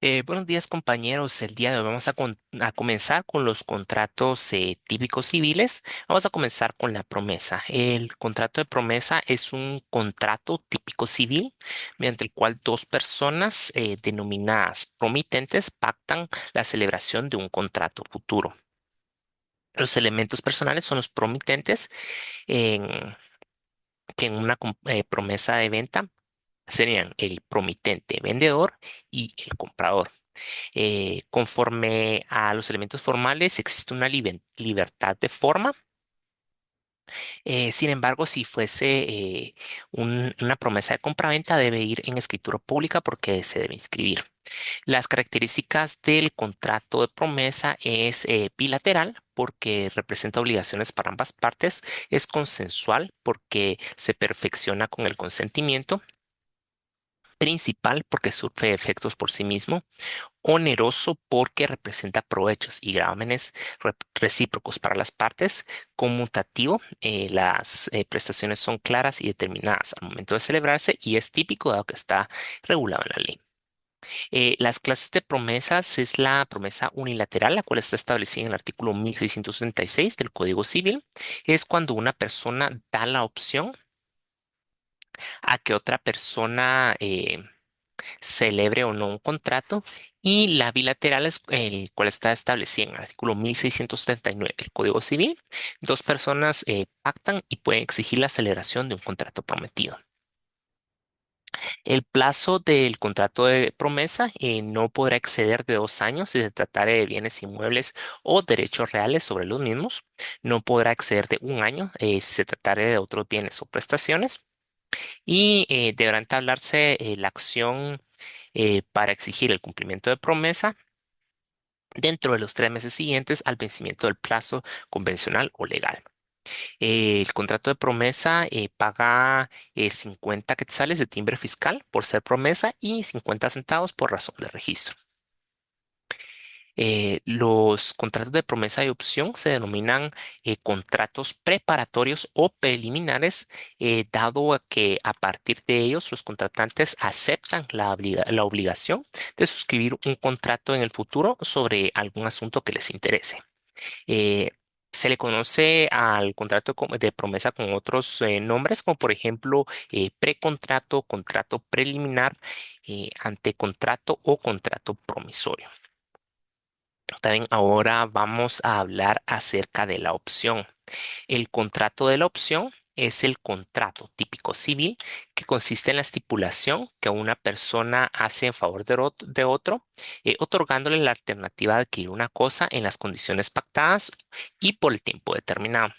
Buenos días, compañeros. El día de hoy vamos a comenzar con los contratos típicos civiles. Vamos a comenzar con la promesa. El contrato de promesa es un contrato típico civil mediante el cual dos personas denominadas promitentes pactan la celebración de un contrato futuro. Los elementos personales son los promitentes en, que en una promesa de venta serían el promitente vendedor y el comprador. Conforme a los elementos formales, existe una libertad de forma. Sin embargo, si fuese una promesa de compraventa, debe ir en escritura pública porque se debe inscribir. Las características del contrato de promesa es bilateral porque representa obligaciones para ambas partes, es consensual porque se perfecciona con el consentimiento, principal porque surte efectos por sí mismo, oneroso porque representa provechos y gravámenes recíprocos para las partes, conmutativo, las prestaciones son claras y determinadas al momento de celebrarse y es típico dado que está regulado en la ley. Las clases de promesas es la promesa unilateral, la cual está establecida en el artículo 1636 del Código Civil. Es cuando una persona da la opción a que otra persona celebre o no un contrato, y la bilateral es el cual está establecida en el artículo 1679 del Código Civil. Dos personas pactan y pueden exigir la celebración de un contrato prometido. El plazo del contrato de promesa no podrá exceder de 2 años si se tratara de bienes inmuebles o derechos reales sobre los mismos. No podrá exceder de un año si se tratara de otros bienes o prestaciones. Y deberá entablarse la acción para exigir el cumplimiento de promesa dentro de los 3 meses siguientes al vencimiento del plazo convencional o legal. El contrato de promesa paga 50 quetzales de timbre fiscal por ser promesa y 50 centavos por razón de registro. Los contratos de promesa y opción se denominan contratos preparatorios o preliminares, dado a que a partir de ellos los contratantes aceptan la obligación de suscribir un contrato en el futuro sobre algún asunto que les interese. Eh, Se le conoce al contrato de promesa con otros nombres, como por ejemplo precontrato, contrato preliminar, antecontrato o contrato promisorio. También ahora vamos a hablar acerca de la opción. El contrato de la opción es el contrato típico civil que consiste en la estipulación que una persona hace en favor de otro, otorgándole la alternativa de adquirir una cosa en las condiciones pactadas y por el tiempo determinado.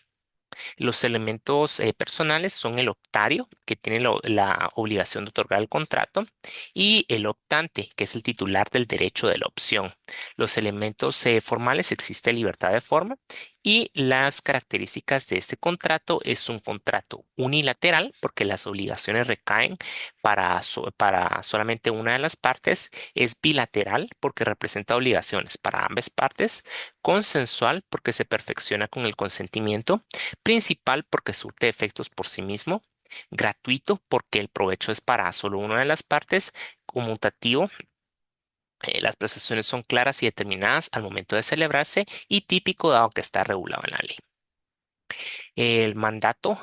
Los elementos personales son el optario, que tiene la obligación de otorgar el contrato, y el optante, que es el titular del derecho de la opción. Los elementos formales existe libertad de forma y las características de este contrato es un contrato unilateral porque las obligaciones recaen para solamente una de las partes, es bilateral porque representa obligaciones para ambas partes, consensual porque se perfecciona con el consentimiento, principal porque surte efectos por sí mismo, gratuito porque el provecho es para solo una de las partes, conmutativo, las prestaciones son claras y determinadas al momento de celebrarse y típico dado que está regulado en la ley. El mandato,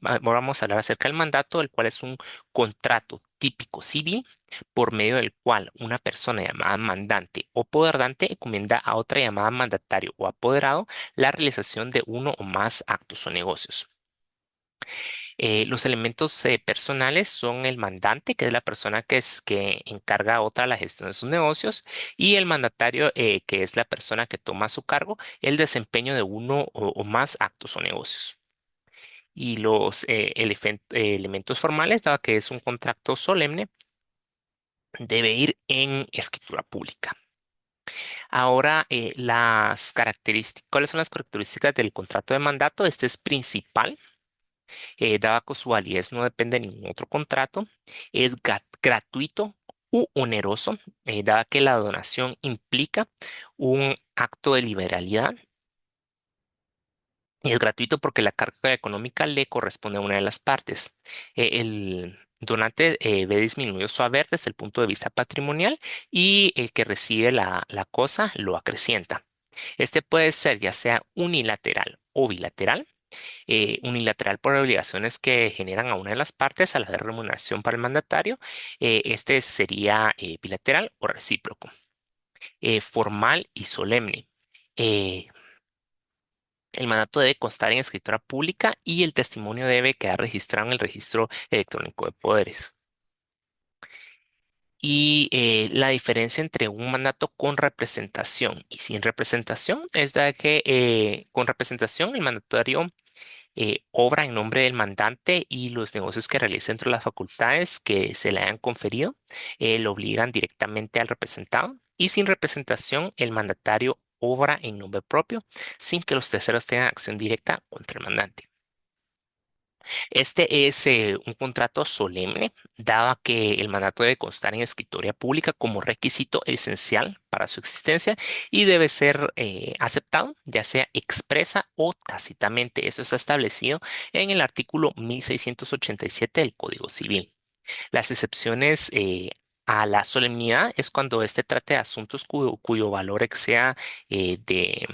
ahora vamos a hablar acerca del mandato, el cual es un contrato típico civil por medio del cual una persona llamada mandante o poderdante encomienda a otra llamada mandatario o apoderado la realización de uno o más actos o negocios. Los elementos personales son el mandante, que es la persona que encarga a otra la gestión de sus negocios, y el mandatario, que es la persona que toma a su cargo el desempeño de uno o más actos o negocios. Y los elementos formales, dado que es un contrato solemne, debe ir en escritura pública. Ahora, ¿cuáles son las características del contrato de mandato? Este es principal, dada que su validez no depende de ningún otro contrato, es gratuito u oneroso, dada que la donación implica un acto de liberalidad. Y es gratuito porque la carga económica le corresponde a una de las partes. donante ve disminuido su haber desde el punto de vista patrimonial y el que recibe la cosa lo acrecienta. Este puede ser ya sea unilateral o bilateral. Unilateral por obligaciones que generan a una de las partes a la de remuneración para el mandatario. Este sería bilateral o recíproco. Formal y solemne. Eh, el mandato debe constar en escritura pública y el testimonio debe quedar registrado en el registro electrónico de poderes. Y la diferencia entre un mandato con representación y sin representación es de que con representación el mandatario obra en nombre del mandante y los negocios que realice dentro de las facultades que se le hayan conferido lo obligan directamente al representado. Y sin representación, el mandatario obra en nombre propio sin que los terceros tengan acción directa contra el mandante. Este es un contrato solemne, dado que el mandato debe constar en escritura pública como requisito esencial para su existencia y debe ser aceptado, ya sea expresa o tácitamente. Eso está establecido en el artículo 1687 del Código Civil. Las excepciones a la solemnidad es cuando éste trate de asuntos cuyo valor exceda de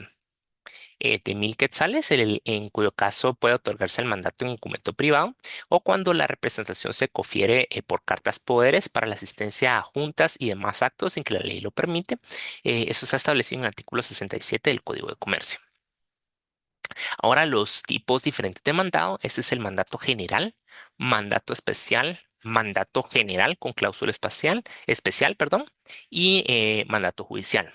1.000 quetzales, en cuyo caso puede otorgarse el mandato en un documento privado, o cuando la representación se confiere por cartas poderes para la asistencia a juntas y demás actos sin que la ley lo permite. Eso está establecido en el artículo 67 del Código de Comercio. Ahora, los tipos diferentes de mandado. Este es el mandato general, mandato especial, mandato general con cláusula especial, perdón, y mandato judicial.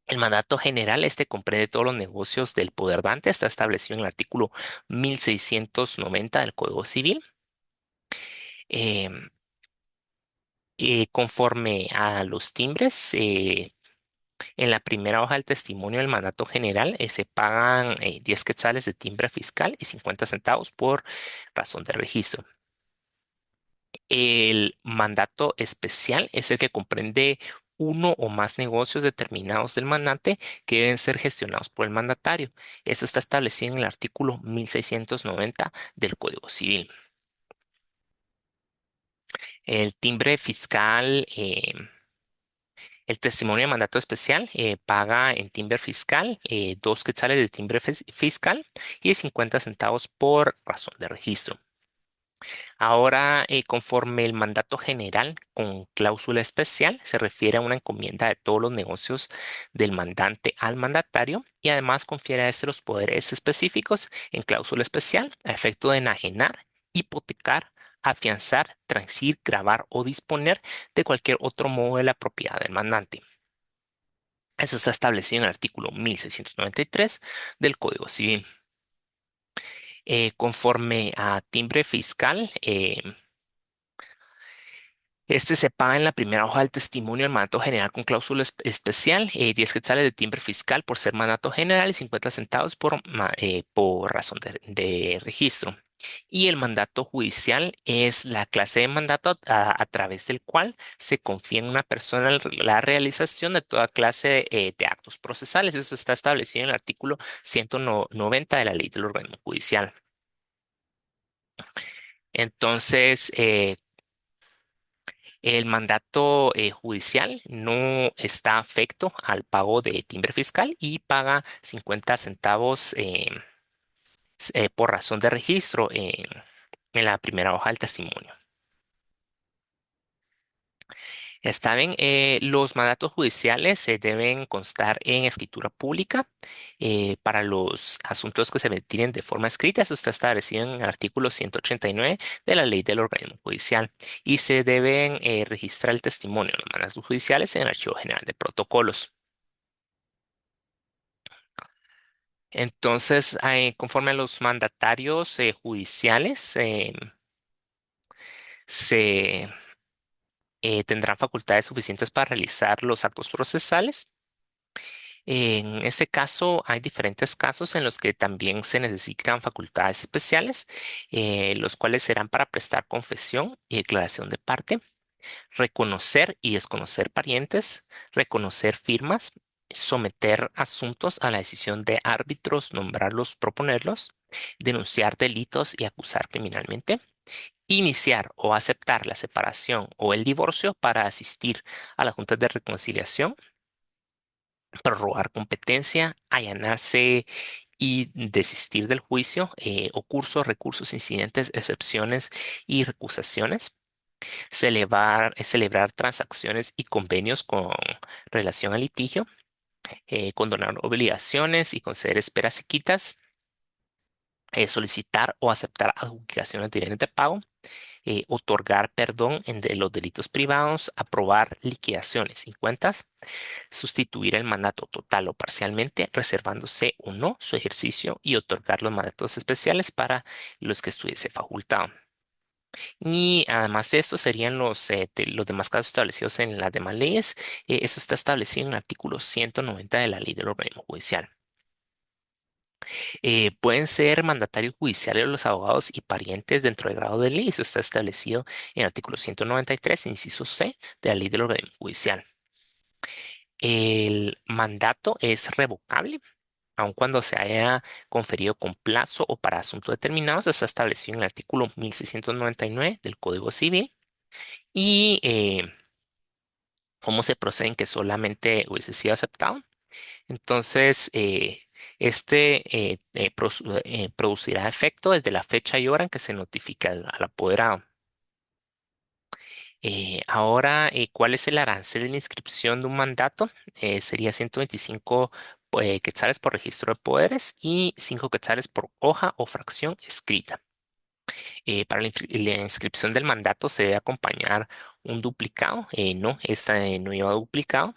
El mandato general, este comprende todos los negocios del poder dante, está establecido en el artículo 1690 del Código Civil. Em, Conforme a los timbres, en la primera hoja del testimonio del mandato general se pagan 10 quetzales de timbre fiscal y 50 centavos por razón de registro. El mandato especial es el que comprende uno o más negocios determinados del mandante que deben ser gestionados por el mandatario. Esto está establecido en el artículo 1690 del Código Civil. El timbre fiscal, el testimonio de mandato especial paga en timbre fiscal 2 quetzales de timbre fiscal y 50 centavos por razón de registro. Ahora, conforme el mandato general con cláusula especial se refiere a una encomienda de todos los negocios del mandante al mandatario y además confiere a este los poderes específicos en cláusula especial a efecto de enajenar, hipotecar, afianzar, transir, gravar o disponer de cualquier otro modo de la propiedad del mandante. Eso está establecido en el artículo 1693 del Código Civil. Conforme a timbre fiscal, este se paga en la primera hoja del testimonio del mandato general con cláusula especial, 10 quetzales de timbre fiscal por ser mandato general y 50 centavos por razón de registro. Y el mandato judicial es la clase de mandato a través del cual se confía en una persona la realización de toda clase de actos procesales. Eso está establecido en el artículo 190 de la Ley del Organismo Judicial. Entonces, el mandato judicial no está afecto al pago de timbre fiscal y paga 50 centavos por razón de registro en la primera hoja del testimonio. Está bien, los mandatos judiciales se deben constar en escritura pública para los asuntos que se tienen de forma escrita. Eso está establecido en el artículo 189 de la Ley del Organismo Judicial y se deben registrar el testimonio de los mandatos judiciales en el Archivo General de Protocolos. Entonces, conforme a los mandatarios judiciales, se tendrán facultades suficientes para realizar los actos procesales. En este caso, hay diferentes casos en los que también se necesitan facultades especiales, los cuales serán para prestar confesión y declaración de parte, reconocer y desconocer parientes, reconocer firmas, someter asuntos a la decisión de árbitros, nombrarlos, proponerlos, denunciar delitos y acusar criminalmente iniciar o aceptar la separación o el divorcio para asistir a las juntas de reconciliación, prorrogar competencia, allanarse y desistir del juicio, o curso, recursos, incidentes, excepciones y recusaciones, celebrar transacciones y convenios con relación al litigio, condonar obligaciones y conceder esperas y quitas, solicitar o aceptar adjudicaciones de bienes de pago, otorgar perdón de los delitos privados, aprobar liquidaciones y cuentas, sustituir el mandato total o parcialmente, reservándose o no su ejercicio y otorgar los mandatos especiales para los que estuviese facultado. Y además de esto serían los demás casos establecidos en las demás leyes. Eso está establecido en el artículo 190 de la Ley del Organismo Judicial. Pueden ser mandatarios judiciales los abogados y parientes dentro del grado de ley. Eso está establecido en el artículo 193, inciso C, de la Ley del Organismo Judicial. El mandato es revocable, aun cuando se haya conferido con plazo o para asuntos determinados. Está establecido en el artículo 1699 del Código Civil. Y cómo se procede en que solamente hubiese sido aceptado. Entonces, producirá efecto desde la fecha y hora en que se notifica al apoderado. Ahora, ¿cuál es el arancel de la inscripción de un mandato? Sería 125 quetzales por registro de poderes y 5 quetzales por hoja o fracción escrita. Para la inscripción del mandato se debe acompañar un duplicado. No, esta no lleva duplicado.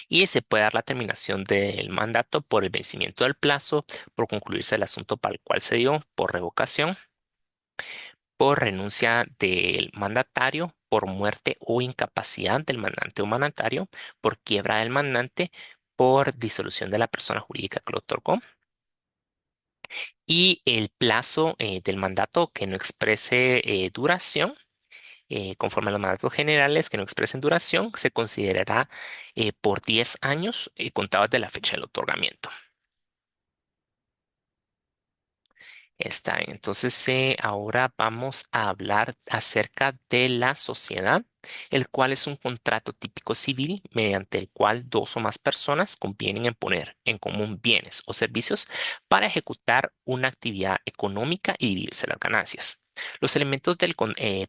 Y se puede dar la terminación del mandato por el vencimiento del plazo, por concluirse el asunto para el cual se dio, por revocación, por renuncia del mandatario, por muerte o incapacidad del mandante o mandatario, por quiebra del mandante, por disolución de la persona jurídica que lo otorgó. Y el plazo del mandato que no exprese duración, conforme a los mandatos generales que no expresen duración, se considerará por 10 años contados de la fecha del otorgamiento. Está bien. Entonces, ahora vamos a hablar acerca de la sociedad, el cual es un contrato típico civil mediante el cual dos o más personas convienen en poner en común bienes o servicios para ejecutar una actividad económica y dividirse las ganancias. Los elementos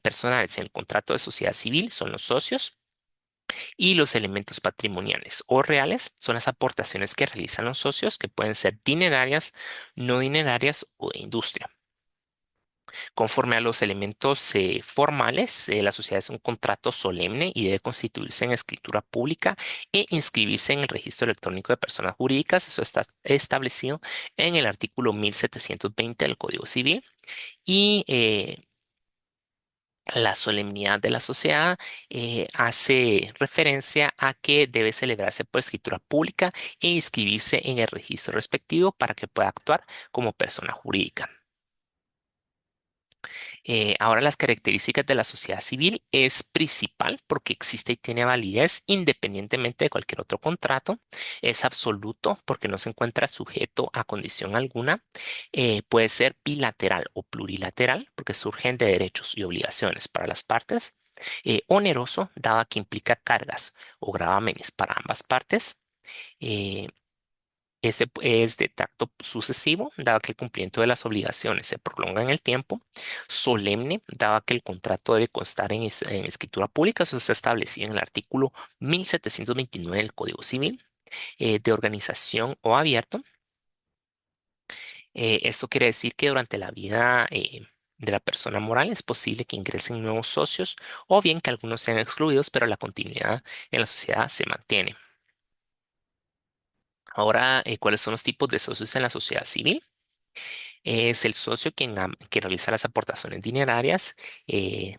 personales en el contrato de sociedad civil son los socios, y los elementos patrimoniales o reales son las aportaciones que realizan los socios, que pueden ser dinerarias, no dinerarias o de industria. Conforme a los elementos formales, la sociedad es un contrato solemne y debe constituirse en escritura pública e inscribirse en el registro electrónico de personas jurídicas. Eso está establecido en el artículo 1720 del Código Civil. Y la solemnidad de la sociedad hace referencia a que debe celebrarse por escritura pública e inscribirse en el registro respectivo para que pueda actuar como persona jurídica. Ahora, las características de la sociedad civil es principal porque existe y tiene validez independientemente de cualquier otro contrato. Es absoluto porque no se encuentra sujeto a condición alguna. Puede ser bilateral o plurilateral porque surgen de derechos y obligaciones para las partes. Oneroso, dado que implica cargas o gravámenes para ambas partes. Eh, es de tracto sucesivo, dado que el cumplimiento de las obligaciones se prolonga en el tiempo. Solemne, dado que el contrato debe constar en escritura pública. Eso está establecido en el artículo 1729 del Código Civil. De organización o abierto. Esto quiere decir que durante la vida de la persona moral es posible que ingresen nuevos socios o bien que algunos sean excluidos, pero la continuidad en la sociedad se mantiene. Ahora, ¿cuáles son los tipos de socios en la sociedad civil? Es el socio quien realiza las aportaciones dinerarias, eh,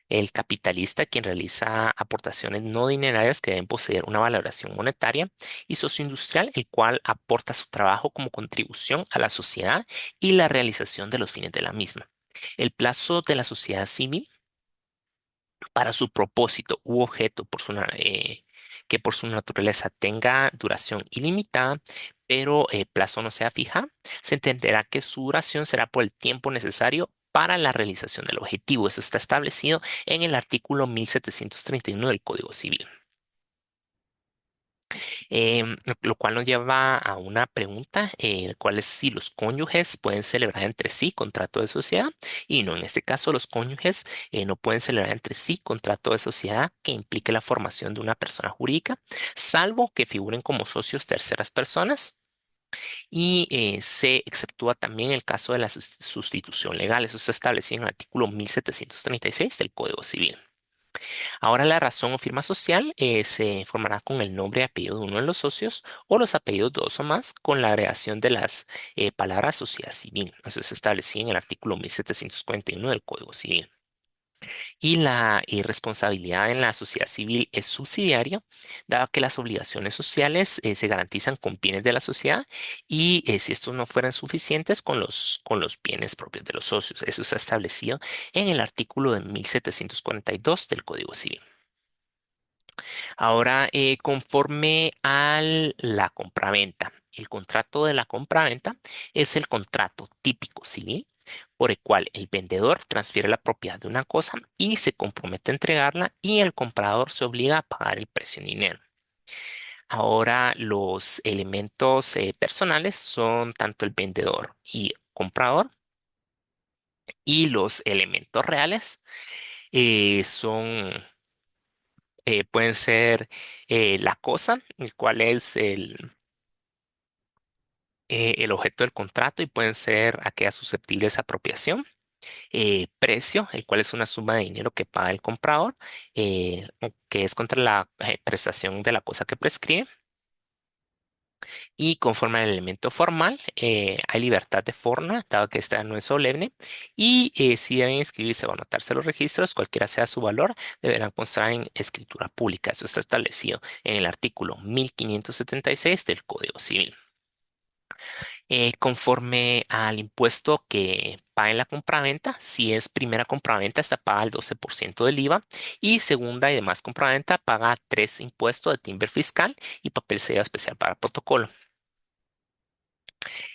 el capitalista quien realiza aportaciones no dinerarias que deben poseer una valoración monetaria, y socio industrial, el cual aporta su trabajo como contribución a la sociedad y la realización de los fines de la misma. El plazo de la sociedad civil para su propósito u objeto que por su naturaleza tenga duración ilimitada, pero el plazo no sea fija, se entenderá que su duración será por el tiempo necesario para la realización del objetivo. Eso está establecido en el artículo 1731 del Código Civil. Lo cual nos lleva a una pregunta, el cual es si los cónyuges pueden celebrar entre sí contrato de sociedad. Y no, en este caso los cónyuges no pueden celebrar entre sí contrato de sociedad que implique la formación de una persona jurídica, salvo que figuren como socios terceras personas. Y se exceptúa también el caso de la sustitución legal. Eso está establecido en el artículo 1736 del Código Civil. Ahora la razón o firma social se formará con el nombre y apellido de uno de los socios o los apellidos de dos o más con la agregación de las palabras sociedad civil. Eso se establecía en el artículo 1741 del Código Civil. Y la responsabilidad en la sociedad civil es subsidiaria, dado que las obligaciones sociales se garantizan con bienes de la sociedad y si estos no fueran suficientes con los bienes propios de los socios. Eso está establecido en el artículo de 1742 del Código Civil. Ahora, conforme a la compraventa, el contrato de la compraventa es el contrato típico civil por el cual el vendedor transfiere la propiedad de una cosa y se compromete a entregarla y el comprador se obliga a pagar el precio en dinero. Ahora, los elementos personales son tanto el vendedor y comprador y los elementos reales son pueden ser la cosa, el cual es el objeto del contrato y pueden ser aquellas susceptibles de apropiación. Precio, el cual es una suma de dinero que paga el comprador, o que es contra la prestación de la cosa que prescribe. Y conforme al elemento formal, hay libertad de forma, dado que esta no es solemne, y si deben inscribirse o anotarse los registros, cualquiera sea su valor, deberán constar en escritura pública. Eso está establecido en el artículo 1576 del Código Civil. Conforme al impuesto que paga en la compraventa, si es primera compraventa, está paga el 12% del IVA y segunda y demás compraventa paga 3 impuestos de timbre fiscal y papel sellado especial para protocolo.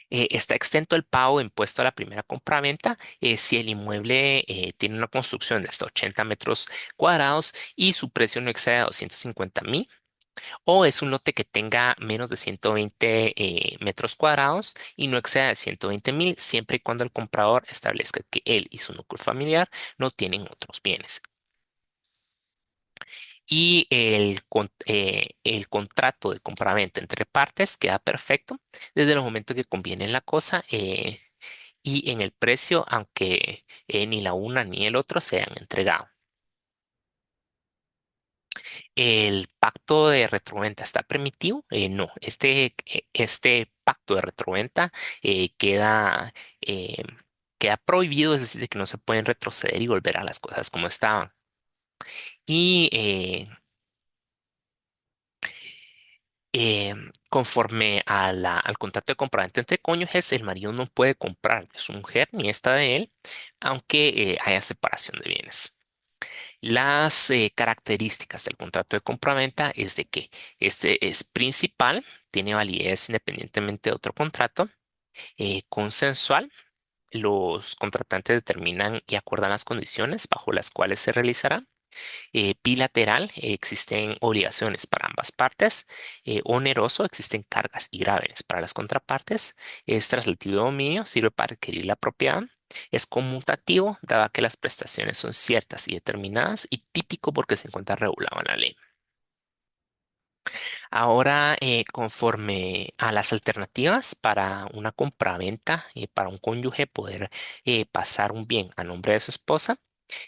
Está exento el pago de impuesto a la primera compraventa si el inmueble tiene una construcción de hasta 80 metros cuadrados y su precio no excede a 250,000, o es un lote que tenga menos de 120 metros cuadrados y no exceda de 120,000, siempre y cuando el comprador establezca que él y su núcleo familiar no tienen otros bienes. Y el contrato de compraventa entre partes queda perfecto desde el momento que conviene en la cosa y en el precio, aunque ni la una ni el otro se han entregado. ¿El pacto de retroventa está permitido? No, este pacto de retroventa queda, eh, queda prohibido, es decir, de que no se pueden retroceder y volver a las cosas como estaban. Y conforme a al contrato de compraventa entre cónyuges, el marido no puede comprar de su mujer ni esta de él, aunque haya separación de bienes. Las características del contrato de compraventa es de que este es principal, tiene validez independientemente de otro contrato, consensual. Los contratantes determinan y acuerdan las condiciones bajo las cuales se realizará. Bilateral, existen obligaciones para ambas partes. Oneroso, existen cargas y gravámenes para las contrapartes. Es traslativo de dominio, sirve para adquirir la propiedad. Es conmutativo, dado que las prestaciones son ciertas y determinadas, y típico porque se encuentra regulado en la ley. Ahora, conforme a las alternativas para una compraventa, para un cónyuge poder pasar un bien a nombre de su esposa,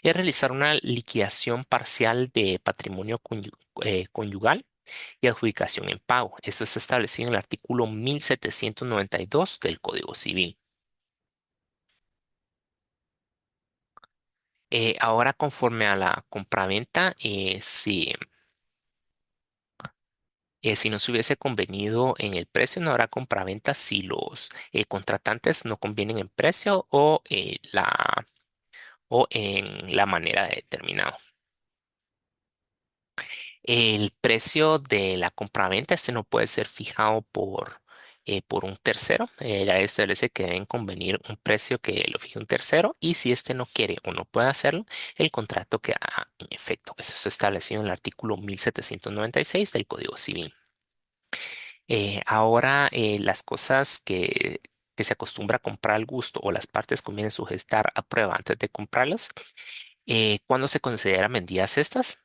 es realizar una liquidación parcial de patrimonio conyugal y adjudicación en pago. Esto está establecido en el artículo 1792 del Código Civil. Ahora, conforme a la compraventa, si no se hubiese convenido en el precio, no habrá compraventa si los contratantes no convienen en precio o en la manera de determinado. El precio de la compraventa, este no puede ser fijado por un tercero. La ley establece que deben convenir un precio que lo fije un tercero y si éste no quiere o no puede hacerlo, el contrato queda en efecto. Eso es establecido en el artículo 1796 del Código Civil. Ahora, las cosas que se acostumbra a comprar al gusto o las partes conviene sujetar a prueba antes de comprarlas. ¿Cuándo se consideran vendidas estas?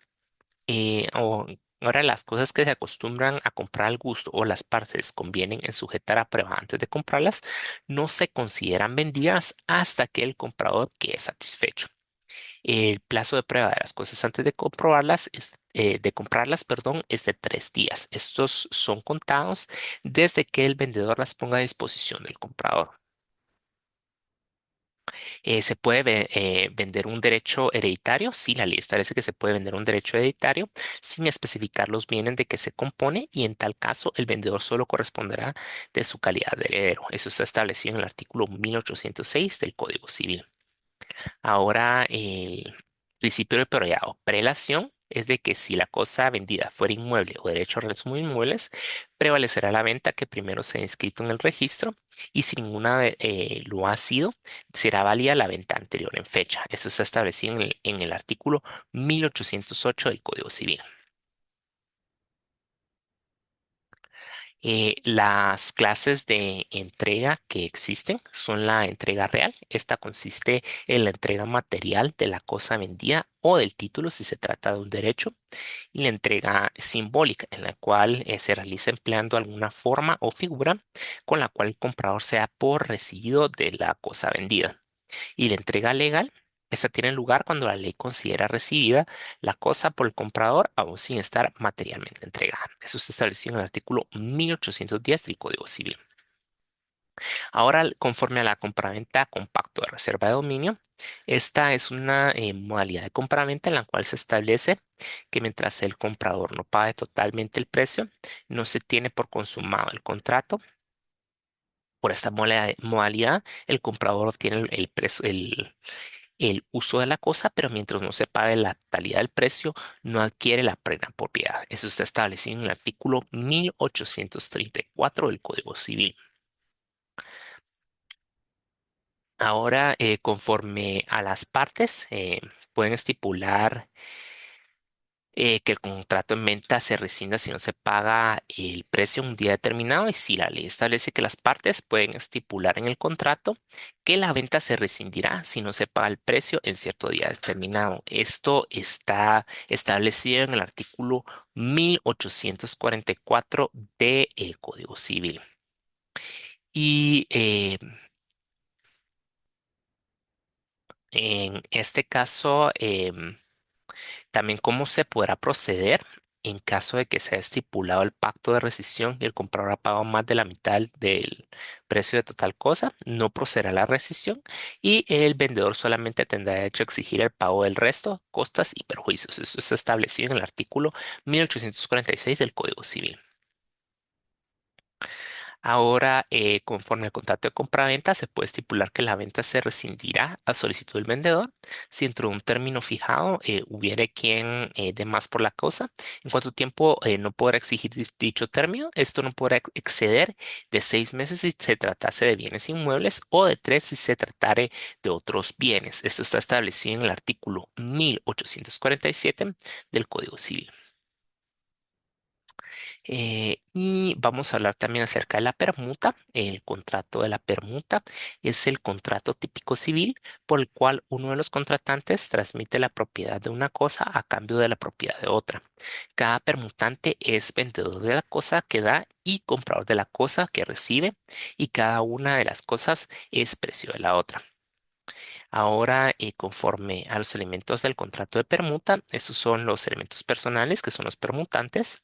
Ahora, las cosas que se acostumbran a comprar al gusto o las partes convienen en sujetar a prueba antes de comprarlas, no se consideran vendidas hasta que el comprador quede satisfecho. El plazo de prueba de las cosas antes de comprobarlas de comprarlas, perdón, es de 3 días. Estos son contados desde que el vendedor las ponga a disposición del comprador. ¿Se puede vender un derecho hereditario? Sí, la ley establece que se puede vender un derecho hereditario sin especificar los bienes de que se compone y en tal caso el vendedor solo corresponderá de su calidad de heredero. Eso está establecido en el artículo 1806 del Código Civil. Ahora, el principio de prelación es de que si la cosa vendida fuera inmueble o derecho real sobre inmuebles, prevalecerá la venta que primero se ha inscrito en el registro y si ninguna lo ha sido, será válida la venta anterior en fecha. Eso está establecido en el artículo 1808 del Código Civil. Las clases de entrega que existen son la entrega real. Esta consiste en la entrega material de la cosa vendida o del título si se trata de un derecho. Y la entrega simbólica, en la cual se realiza empleando alguna forma o figura con la cual el comprador sea por recibido de la cosa vendida. Y la entrega legal, esta tiene lugar cuando la ley considera recibida la cosa por el comprador aún sin estar materialmente entregada. Eso está establecido en el artículo 1810 del Código Civil. Ahora, conforme a la compraventa con pacto de reserva de dominio, esta es una modalidad de compraventa en la cual se establece que mientras el comprador no pague totalmente el precio, no se tiene por consumado el contrato. Por esta modalidad, el comprador obtiene el uso de la cosa, pero mientras no se pague la totalidad del precio, no adquiere la plena propiedad. Eso está establecido en el artículo 1834 del Código Civil. Ahora, conforme a las partes, pueden estipular que el contrato en venta se rescinda si no se paga el precio un día determinado y si la ley establece que las partes pueden estipular en el contrato que la venta se rescindirá si no se paga el precio en cierto día determinado. Esto está establecido en el artículo 1844 del Código Civil. Y en este caso, también cómo se podrá proceder en caso de que sea estipulado el pacto de rescisión y el comprador ha pagado más de la mitad del precio de total cosa, no procederá la rescisión y el vendedor solamente tendrá derecho a exigir el pago del resto, costas y perjuicios. Esto está establecido en el artículo 1846 del Código Civil. Ahora, conforme al contrato de compraventa, se puede estipular que la venta se rescindirá a solicitud del vendedor si dentro de un término fijado hubiere quien dé más por la cosa. En cuánto tiempo no podrá exigir dicho término. Esto no podrá exceder de 6 meses si se tratase de bienes inmuebles o de 3 si se tratare de otros bienes. Esto está establecido en el artículo 1847 del Código Civil. Y vamos a hablar también acerca de la permuta. El contrato de la permuta es el contrato típico civil por el cual uno de los contratantes transmite la propiedad de una cosa a cambio de la propiedad de otra. Cada permutante es vendedor de la cosa que da y comprador de la cosa que recibe y cada una de las cosas es precio de la otra. Ahora, conforme a los elementos del contrato de permuta, estos son los elementos personales, que son los permutantes,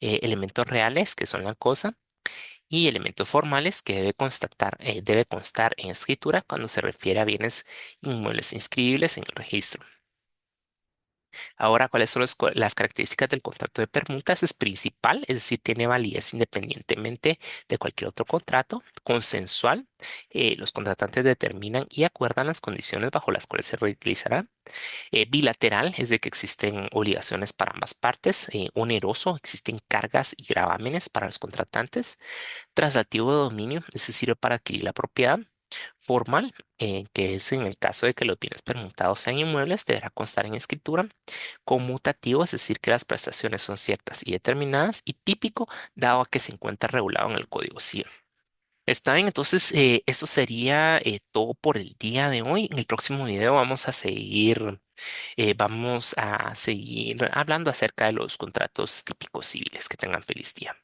elementos reales, que son la cosa, y elementos formales que debe constar en escritura cuando se refiere a bienes inmuebles inscribibles en el registro. Ahora, ¿cuáles son las características del contrato de permutas? Es principal, es decir, tiene validez independientemente de cualquier otro contrato. Consensual, los contratantes determinan y acuerdan las condiciones bajo las cuales se realizará. Bilateral, es de que existen obligaciones para ambas partes. Oneroso, existen cargas y gravámenes para los contratantes. Traslativo de dominio, ese sirve para adquirir la propiedad. Formal, que es en el caso de que los bienes permutados sean inmuebles, deberá constar en escritura. Conmutativo, es decir, que las prestaciones son ciertas y determinadas. Y típico, dado a que se encuentra regulado en el Código Civil. Está bien, entonces esto sería todo por el día de hoy. En el próximo video vamos a seguir hablando acerca de los contratos típicos civiles. Que tengan feliz día.